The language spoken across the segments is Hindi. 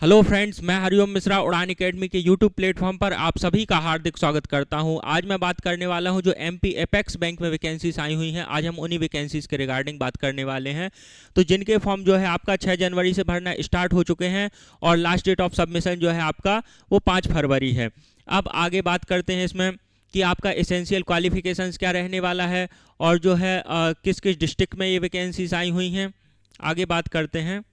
हेलो फ्रेंड्स, मैं हरिओम मिश्रा उड़ान एकेडमी के यूट्यूब प्लेटफॉर्म पर आप सभी का हार्दिक स्वागत करता हूं। आज मैं बात करने वाला हूं जो एमपी एपेक्स बैंक में वैकेंसीज आई हुई हैं। आज हम उन्हीं वैकेंसीज के रिगार्डिंग बात करने वाले हैं। तो जिनके फॉर्म जो है आपका 6 जनवरी से भरना स्टार्ट हो चुके हैं और लास्ट डेट ऑफ सबमिशन जो है आपका वो 5 फरवरी है। अब आगे बात करते हैं इसमें कि आपका एसेंशियल क्वालिफिकेशंस क्या रहने वाला है और जो है किस किस डिस्ट्रिक्ट में ये वैकेंसीज आई हुई हैं। आगे बात करते हैं।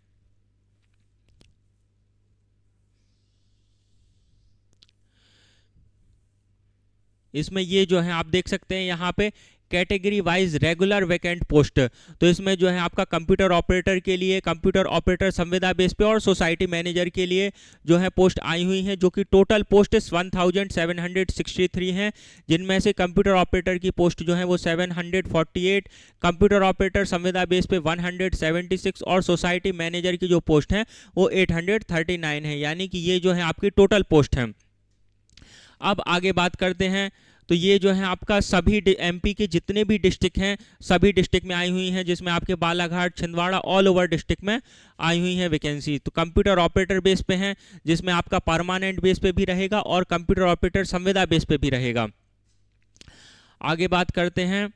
इसमें ये जो है आप देख सकते हैं यहाँ पे category wise regular vacant post. तो इसमें जो है आपका कंप्यूटर ऑपरेटर के लिए, कंप्यूटर ऑपरेटर संविदा बेस पे और सोसाइटी मैनेजर के लिए जो है पोस्ट आई हुई हैं, जो कि टोटल पोस्ट 1763 हैं, जिनमें से कंप्यूटर ऑपरेटर की पोस्ट जो है वो 748, कंप्यूटर ऑपरेटर संविदा बेस पे 176 और सोसाइटी मैनेजर की जो पोस्ट है वो 839 है। यानी कि ये जो है आपकी टोटल पोस्ट है। अब आगे बात करते हैं। तो ये जो है आपका सभी एमपी के जितने भी डिस्ट्रिक्ट हैं सभी डिस्ट्रिक्ट में आई हुई हैं, जिसमें आपके Balaghat, Chhindwara, all over district में आई हुई हैं वैकेंसी। तो कंप्यूटर ऑपरेटर बेस पे हैं, जिसमें आपका परमानेंट बेस पे भी रहेगा और कंप्यूटर ऑपरेटर संविदा बेस पे भी रहेगा। आगे बात करते हैं।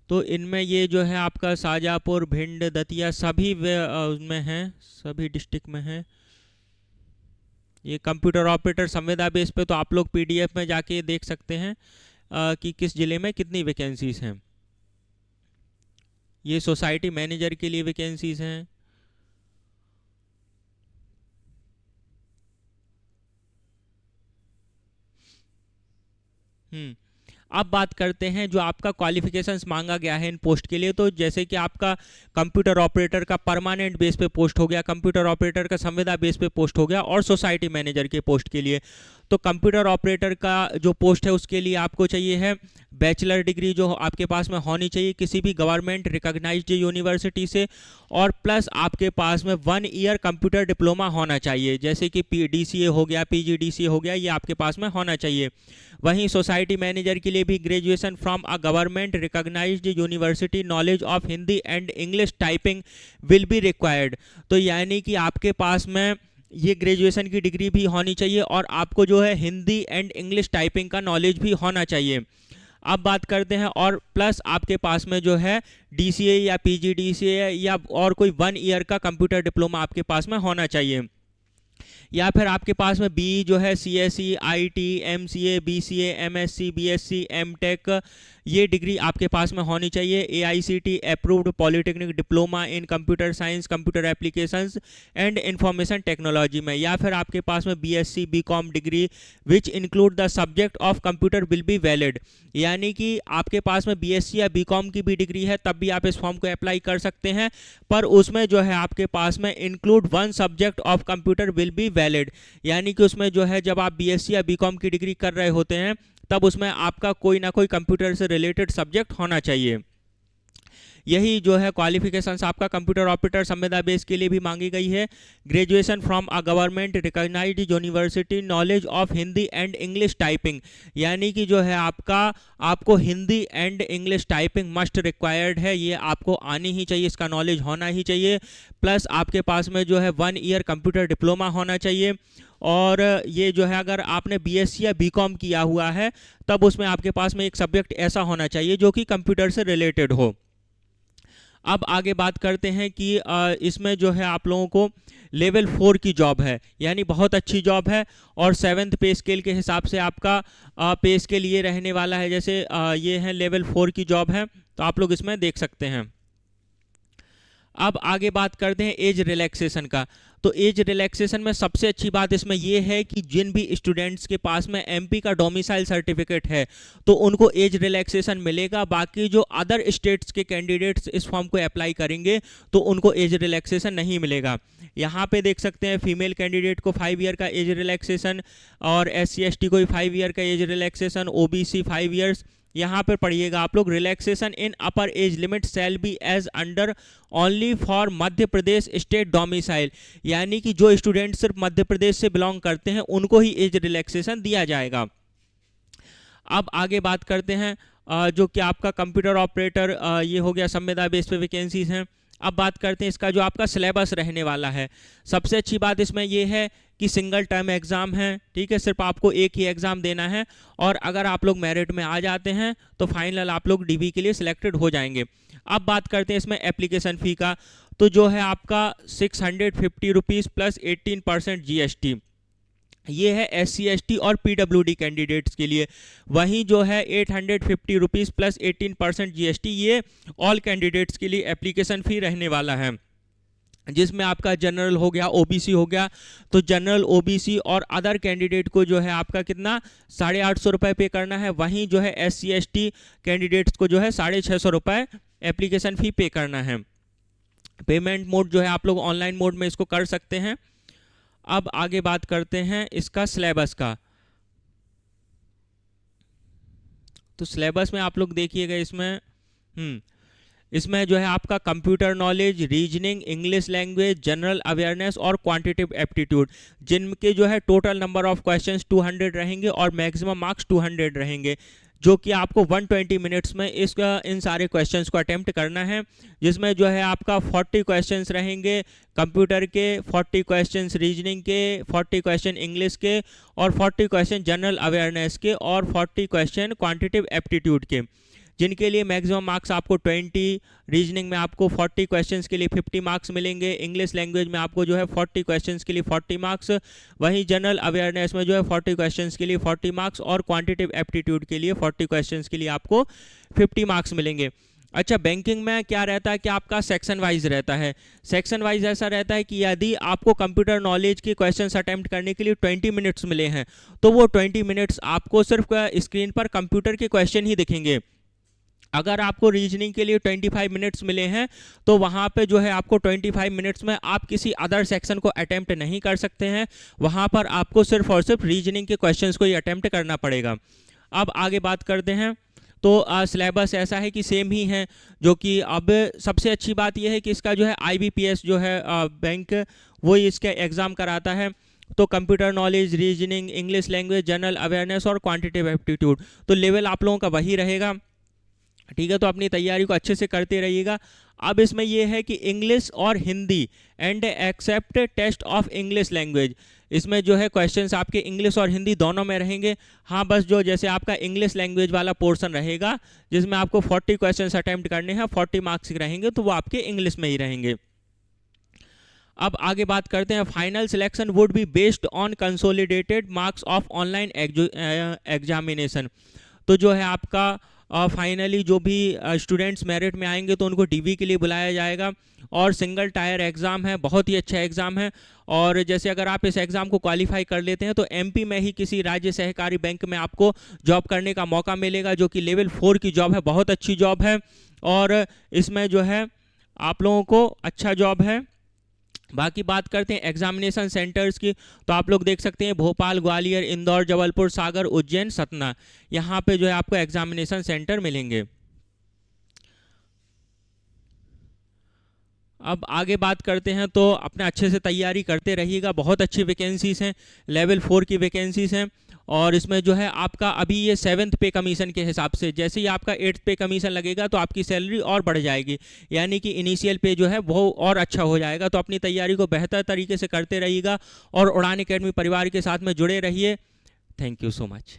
तो इनमें ये जो है आपका शाजापुर, भिंड, दतिया सभी में हैं, सभी डिस्ट्रिक्ट में हैं। ये कंप्यूटर ऑपरेटर संविदा बेस पे तो आप लोग पीडीएफ में जाके देख सकते हैं कि किस जिले में कितनी वैकेंसीज हैं। ये सोसाइटी मैनेजर के लिए वैकेंसीज हैं। अब बात करते हैं जो आपका क्वालिफिकेशंस मांगा गया है इन पोस्ट के लिए। तो जैसे कि आपका कंप्यूटर ऑपरेटर का परमानेंट बेस पे पोस्ट हो गया, कंप्यूटर ऑपरेटर का संविदा बेस पे पोस्ट हो गया और सोसाइटी मैनेजर के पोस्ट के लिए। तो कंप्यूटर ऑपरेटर का जो पोस्ट है उसके लिए आपको चाहिए है बैचलर डिग्री जो आपके पास में होनी चाहिए किसी भी गवर्नमेंट रिकॉग्नाइज्ड यूनिवर्सिटी से, और प्लस आपके पास में 1 ईयर कंप्यूटर डिप्लोमा होना चाहिए, जैसे कि DCA हो गया, PGDCA हो गया, ये आपके पास में होना चाहिए। वहीं सोसाइटी मैनेजर के लिए भी graduation from a government recognised university, knowledge of Hindi and English typing will be required. तो यानी कि आपके पास में ये ग्रेजुएशन की डिग्री भी होनी चाहिए और आपको जो है हिंदी एंड इंग्लिश टाइपिंग का नॉलेज भी होना चाहिए। अब बात करते हैं और प्लस आपके पास में जो है DCA या PGDCA या और कोई 1 ईयर का कंप्यूटर डिप्लोमा आपके पास में होना चाहिए, या फिर आपके पास में बी जो है CSE, IT, MCA, BCA, MSc, BSc, MTech ये डिग्री आपके पास में होनी चाहिए। AICT approved polytechnic diploma in computer science, computer applications and information technology में, या फिर आपके पास में BSc BCom degree which include the subject of computer will be valid. यानी कि आपके पास में BSc या BCom की भी डिग्री है तब भी आप इस फॉर्म को अप्लाई कर सकते हैं, पर उसमें जो है आपके पास में include 1 subject of computer will be valid. यानी कि उसमें जो है जब आप BSc या BCom की डिग्री कर रहे होते हैं तब उसमें आपका कोई ना कोई कंप्यूटर से रिलेटेड सब्जेक्ट होना चाहिए। यही जो है क्वालिफिकेशंस आपका कंप्यूटर ऑपरेटर संविदा बेस के लिए भी मांगी गई है। Graduation from a government recognised university, knowledge of Hindi and English typing, यानी कि जो है आपको Hindi and English typing must required है, ये आपको आनी ही चाहिए, इसका नॉलेज होना ही चाहिए। प्लस आपके पास में जो है 1 ईयर कंप्यूटर डिप्लोमा होना चाहिए, और ये जो है अगर आपने BSc या BCom किया हुआ है तब उसमें आपके पास में एक सब्जेक्ट ऐसा होना चाहिए जो कि कंप्यूटर से रिलेटेड हो। अब आगे बात करते हैं कि इसमें जो है आप लोगों को लेवल 4 की जॉब है, यानी बहुत अच्छी जॉब है, और 7th पे स्केल के हिसाब से आपका पे स्केल ये रहने वाला है। जैसे ये है लेवल 4 की जॉब है, तो आप लोग इसमें देख सकते हैं। अब आगे बात करते हैं एज रिलैक्सेशन का। तो एज रिलैक्सेशन में सबसे अच्छी बात इसमें यह है कि जिन भी स्टूडेंट्स के पास में MP का डोमिसाइल सर्टिफिकेट है तो उनको एज रिलैक्सेशन मिलेगा। बाकी जो अदर स्टेट्स के कैंडिडेट्स इस फॉर्म को अप्लाई करेंगे तो उनको एज रिलैक्सेशन नहीं मिलेगा। यहाँ पे देख सकते हैं फीमेल कैंडिडेट को 5 ईयर का एज रिलैक्सेशन, और SC ST को 5 ईयर का एज रिलैक्सेशन, OBC 5 ईयर्स। यहाँ पर पढ़िएगा आप लोग, relaxation in upper age limit shall be as under only for Madhya Pradesh state domicile, यानी कि जो स्टूडेंट सिर्फ मध्य प्रदेश से बिलोंग करते हैं उनको ही एज रिलैक्सेशन दिया जाएगा। अब आगे बात करते हैं जो कि आपका कंप्यूटर ऑपरेटर ये हो गया संविदा बेस पे वैकेंसीज हैं। अब बात करते हैं इसका जो आपका सिलेबस रहने वाला है। सबसे अच्छी बात इसमें ये है कि सिंगल टर्म एग्ज़ाम है, ठीक है, सिर्फ आपको एक ही एग्ज़ाम देना है, और अगर आप लोग मेरिट में आ जाते हैं तो फाइनल आप लोग डीवी के लिए सिलेक्टेड हो जाएंगे। अब बात करते हैं इसमें एप्लीकेशन फ़ी का, तो जो है आपका 650 रुपीज़ प्लस 18% GST, ये है SC/ST और PWD कैंडिडेट्स के लिए। वहीं जो है 850 रुपीज़ प्लस 18% GST, ये ऑल कैंडिडेट्स के लिए एप्लीकेशन फ़ी रहने वाला है, जिसमें आपका जनरल हो गया, OBC हो गया, तो जनरल, OBC और अदर कैंडिडेट को जो है आपका कितना 850 रुपये पे करना है। वहीं जो है SC/ST कैंडिडेट्स को जो है 650 रुपये एप्लीकेशन फ़ी पे करना है। पेमेंट मोड जो है आप लोग ऑनलाइन मोड में इसको कर सकते हैं। अब आगे बात करते हैं इसका सिलेबस का। तो सिलेबस में आप लोग देखिएगा, इसमें जो है आपका computer knowledge, reasoning, English language, general awareness और क्वांटिटेटिव एप्टीट्यूड, जिनके जो है टोटल नंबर ऑफ क्वेश्चंस 200 रहेंगे और मैक्सिमम मार्क्स 200 रहेंगे, जो कि आपको 120 मिनट्स में इन सारे क्वेश्चंस को अटेम्प्ट करना है। जिसमें जो है आपका 40 क्वेश्चंस रहेंगे कंप्यूटर के, 40 क्वेश्चंस रीजनिंग के, 40 क्वेश्चन इंग्लिश के, और 40 क्वेश्चन जनरल अवेयरनेस के, और 40 क्वेश्चन क्वांटिटेटिव एप्टीट्यूड के, जिनके लिए मैक्सिमम मार्क्स आपको 20, रीजनिंग में आपको 40 क्वेश्चंस के लिए 50 मार्क्स मिलेंगे, इंग्लिश लैंग्वेज में आपको जो है 40 क्वेश्चंस के लिए 40 मार्क्स, वहीं जनरल अवेयरनेस में जो है 40 क्वेश्चंस के लिए 40 मार्क्स, और क्वांटिटेटिव एप्टीट्यूड के लिए 40 क्वेश्चंस के लिए आपको 50 मार्क्स मिलेंगे। अच्छा, बैंकिंग में क्या रहता है कि आपका सेक्शन वाइज रहता है। सेक्शन वाइज ऐसा रहता है कि यदि आपको कंप्यूटर नॉलेज के क्वेश्चंस अटेम्प्ट करने के लिए 20 मिनट्स मिले हैं, तो वो 20 मिनट्स आपको सिर्फ स्क्रीन पर कंप्यूटर के क्वेश्चन ही दिखेंगे। अगर आपको रीजनिंग के लिए 25 मिनट्स मिले हैं, तो वहाँ पे जो है आपको 25 मिनट्स में आप किसी अदर सेक्शन को अटेम्प्ट नहीं कर सकते हैं। वहाँ पर आपको सिर्फ और सिर्फ रीजनिंग के क्वेश्चंस को ही अटेम्प्ट करना पड़ेगा। अब आगे बात करते हैं, तो सिलेबस ऐसा है कि सेम ही है, जो कि अब सबसे अच्छी बात यह है कि इसका जो है IBPS जो है बैंक, वो इसका एग्ज़ाम कराता है। तो computer knowledge, reasoning, English language, general awareness और क्वांटिटेटिव एप्टीट्यूड, तो लेवल आप लोगों का वही रहेगा, ठीक है। तो अपनी तैयारी को अच्छे से करते रहिएगा। अब इसमें यह है कि इंग्लिश और Hindi and except test of English language, इसमें जो है क्वेश्चंस आपके इंग्लिश और हिंदी दोनों में रहेंगे। हाँ, बस जो जैसे आपका इंग्लिश लैंग्वेज वाला पोर्शन रहेगा, जिसमें आपको 40 क्वेश्चंस अटेम्प्ट करने हैं, 40 मार्क्स रहेंगे, तो वो आपके इंग्लिश में ही रहेंगे। अब आगे बात करते हैं, final selection would be based on consolidated marks of online examination. तो जो है आपका फाइनली जो भी स्टूडेंट्स मेरिट में आएंगे तो उनको डीवी के लिए बुलाया जाएगा, और सिंगल टायर एग्ज़ाम है, बहुत ही अच्छा एग्ज़ाम है। और जैसे अगर आप इस एग्ज़ाम को क्वालिफाई कर लेते हैं तो एमपी में ही किसी राज्य सहकारी बैंक में आपको जॉब करने का मौका मिलेगा, जो कि लेवल 4 की जॉब है, बहुत अच्छी जॉब है, और इसमें जो है आप लोगों को अच्छा जॉब है। बाकी बात करते हैं एग्जामिनेशन सेंटर्स की, तो आप लोग देख सकते हैं भोपाल, ग्वालियर, इंदौर, जबलपुर, सागर, उज्जैन, सतना, यहाँ पे जो है आपको एग्जामिनेशन सेंटर मिलेंगे। अब आगे बात करते हैं, तो अपने अच्छे से तैयारी करते रहिएगा, बहुत अच्छी वैकेंसीज हैं, लेवल 4 की वैकेंसीज हैं। और इसमें जो है आपका अभी ये 7th पे कमीशन के हिसाब से, जैसे ही आपका 8th पे कमीशन लगेगा तो आपकी सैलरी और बढ़ जाएगी, यानी कि इनिशियल पे जो है वो और अच्छा हो जाएगा। तो अपनी तैयारी को बेहतर तरीके से करते रहिएगा और उड़ान अकेडमी परिवार के साथ में जुड़े रहिए। Thank you so much.